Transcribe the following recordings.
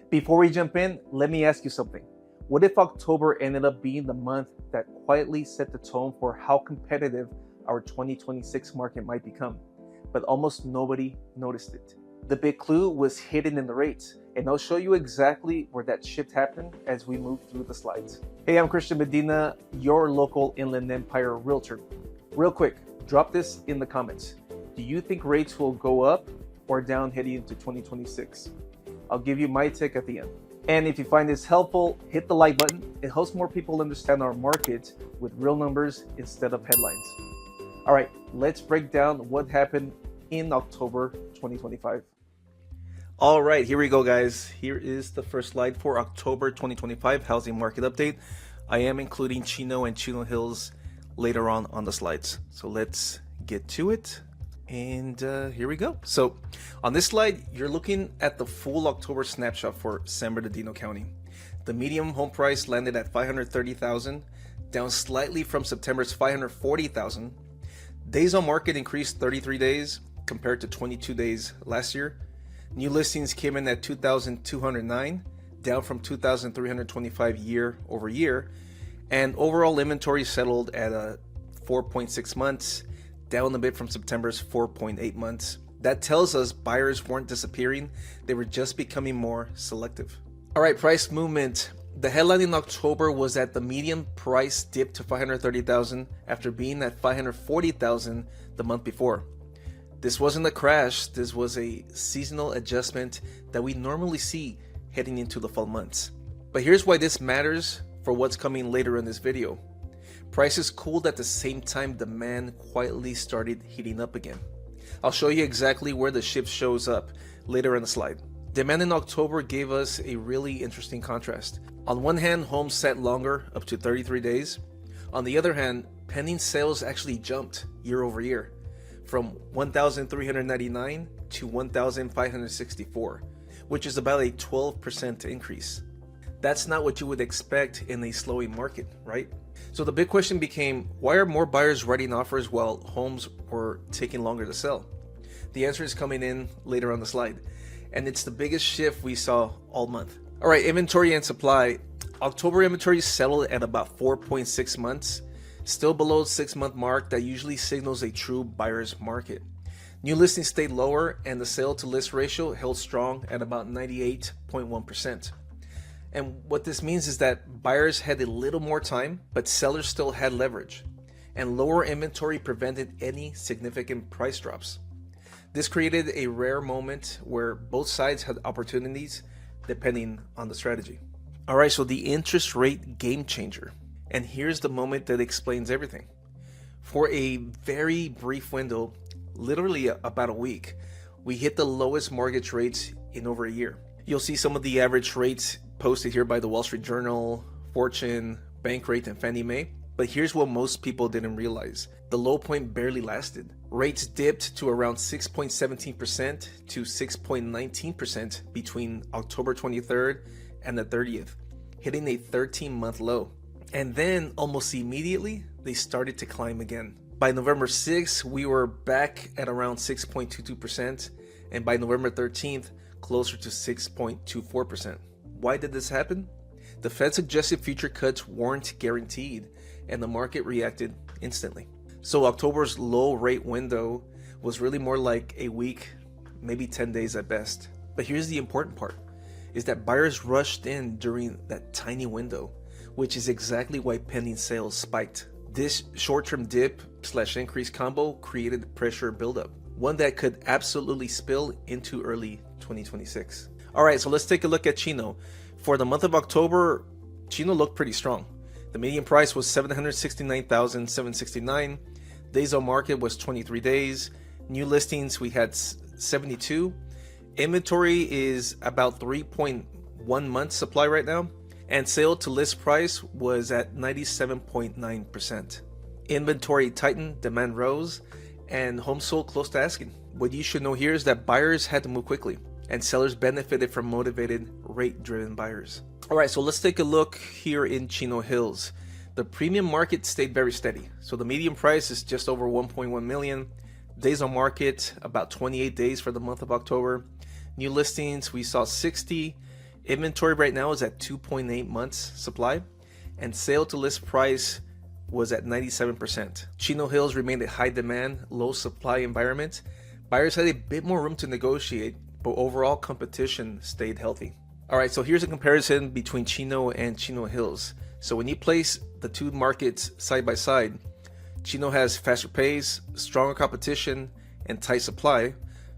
Before we jump in, let me ask you something. What if October ended up being the month that quietly set the tone for how competitive our 2026 market might become, but almost nobody noticed it? The big clue was hidden in the rates, and I'll show you exactly where that shift happened as we move through the slides. Hey, I'm Christian Medina, your local Inland Empire realtor. Real quick, drop this in the comments. Do you think rates will go up or down heading into 2026? I'll give you my take at the end. And if you find this helpful, hit the like button. It helps more people understand our market with real numbers instead of headlines. All right, let's break down what happened in October 2025. All right, here we go, guys. Here is the first slide for October 2025 housing market update. I am including Chino and Chino Hills later on the slides. So let's get to it. And here we go. So on this slide, you're looking at the full October snapshot for San Bernardino County. The median home price landed at $530,000, down slightly from September's $540,000. Days on market increased 33 days compared to 22 days last year. New listings came in at 2,209, down from 2,325 year over year. And overall inventory settled at 4.6 months, down a bit from September's 4.8 months. That tells us buyers weren't disappearing, they were just becoming more selective. All right, price movement. The headline in October was that the median price dipped to $530,000 after being at $540,000 the month before. This wasn't a crash, this was a seasonal adjustment that we normally see heading into the fall months. But here's why this matters for what's coming later in this video. Prices cooled at the same time demand quietly started heating up again. I'll show you exactly where the shift shows up later in the slide. Demand in October gave us a really interesting contrast. On one hand, homes sat longer, up to 33 days. On the other hand, pending sales actually jumped year over year from 1,399 to 1,564, which is about a 12% increase. That's not what you would expect in a slowing market, right? So the big question became, why are more buyers writing offers while homes were taking longer to sell? The answer is coming in later on the slide, and it's the biggest shift we saw all month. All right, inventory and supply. October inventory settled at about 4.6 months, still below the 6-month mark that usually signals a true buyer's market. New listings stayed lower, and the sale to list ratio held strong at about 98.1%. And what this means is that buyers had a little more time, but sellers still had leverage, and lower inventory prevented any significant price drops. This created a rare moment where both sides had opportunities depending on the strategy. All right, so the interest rate game changer. And here's the moment that explains everything. For a very brief window, literally about a week, we hit the lowest mortgage rates in over a year. You'll see some of the average rates posted here by the Wall Street Journal, Fortune, Bankrate, and Fannie Mae. But here's what most people didn't realize. The low point barely lasted. Rates dipped to around 6.17% to 6.19% between October 23rd and the 30th, hitting a 13-month low. And then almost immediately, they started to climb again. By November 6th, we were back at around 6.22%, and by November 13th, closer to 6.24%. Why did this happen? The Fed suggested future cuts weren't guaranteed, and the market reacted instantly. So October's low rate window was really more like a week, maybe 10 days at best. But here's the important part, is that buyers rushed in during that tiny window, which is exactly why pending sales spiked. This short-term dip/increase combo created pressure buildup, one that could absolutely spill into early 2026. All right, so let's take a look at Chino. For the month of October, Chino looked pretty strong. The median price was $769,769. Days on market was 23 days. New listings, we had 72. Inventory is about 3.1 months supply right now. And sale to list price was at 97.9%. Inventory tightened, demand rose, and homes sold close to asking. What you should know here is that buyers had to move quickly, and sellers benefited from motivated, rate-driven buyers. All right, so let's take a look here in Chino Hills. The premium market stayed very steady. So the median price is just over 1.1 million. Days on market, about 28 days for the month of October. New listings, we saw 60. Inventory right now is at 2.8 months supply, and sale to list price was at 97%. Chino Hills remained a high demand, low supply environment. Buyers had a bit more room to negotiate, but overall competition stayed healthy. All right, so here's a comparison between Chino and Chino Hills. So when you place the two markets side by side, Chino has faster pace, stronger competition, and tight supply,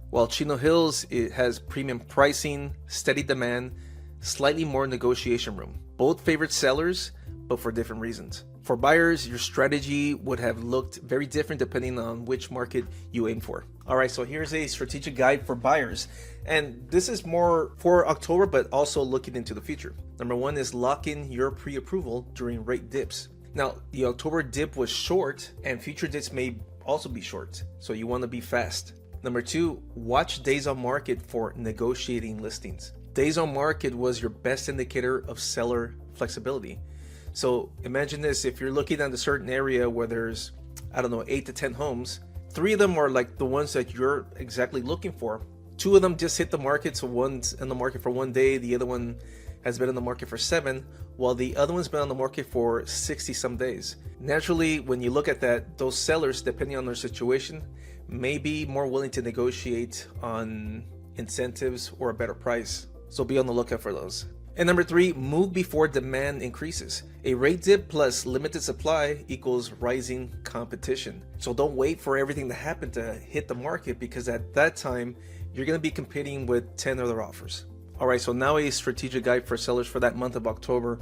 while Chino Hills, it has premium pricing, steady demand, slightly more negotiation room. Both favorite sellers, but for different reasons. For buyers, your strategy would have looked very different depending on which market you aim for. All right, so here's a strategic guide for buyers. And this is more for October, but also looking into the future. Number one is lock in your pre-approval during rate dips. Now, the October dip was short, and future dips may also be short, so you want to be fast. Number two, watch days on market for negotiating listings. Days on market was your best indicator of seller flexibility. So imagine this, if you're looking at a certain area where there's, 8 to 10 homes, 3 of them are like the ones that you're exactly looking for. 2 of them just hit the market, so one's in the market for 1 day, the other one has been in the market for 7, while the other one's been on the market for 60 some days. Naturally, when you look at that, those sellers, depending on their situation, may be more willing to negotiate on incentives or a better price. So be on the lookout for those. And number 3, move before demand increases. A rate dip plus limited supply equals rising competition. So don't wait for everything to happen to hit the market, because at that time, you're going to be competing with 10 other offers. All right, so now a strategic guide for sellers for that month of October.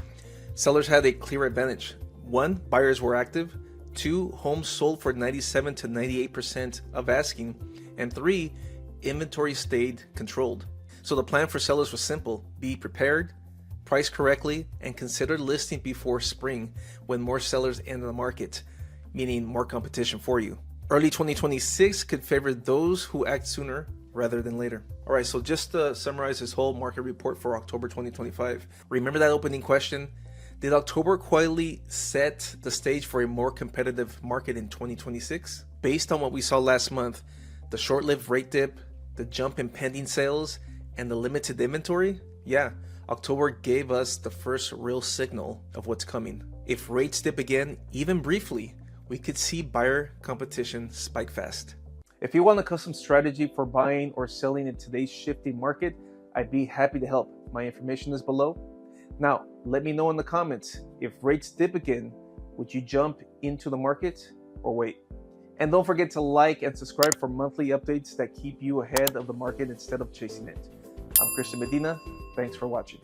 Sellers had a clear advantage. 1, buyers were active. 2, homes sold for 97 to 98% of asking. And 3, inventory stayed controlled. So the plan for sellers was simple: be prepared, price correctly, and consider listing before spring when more sellers enter the market, meaning more competition for you. Early 2026 could favor those who act sooner rather than later. All right, so just to summarize this whole market report for October 2025, remember that opening question? Did October quietly set the stage for a more competitive market in 2026? Based on what we saw last month, the short-lived rate dip, the jump in pending sales, and the limited inventory, yeah, October gave us the first real signal of what's coming. If rates dip again, even briefly, we could see buyer competition spike fast. If you want a custom strategy for buying or selling in today's shifting market, I'd be happy to help. My information is below. Now, let me know in the comments, if rates dip again, would you jump into the market or wait? And don't forget to like and subscribe for monthly updates that keep you ahead of the market instead of chasing it. I'm Medina. Thanks for watching.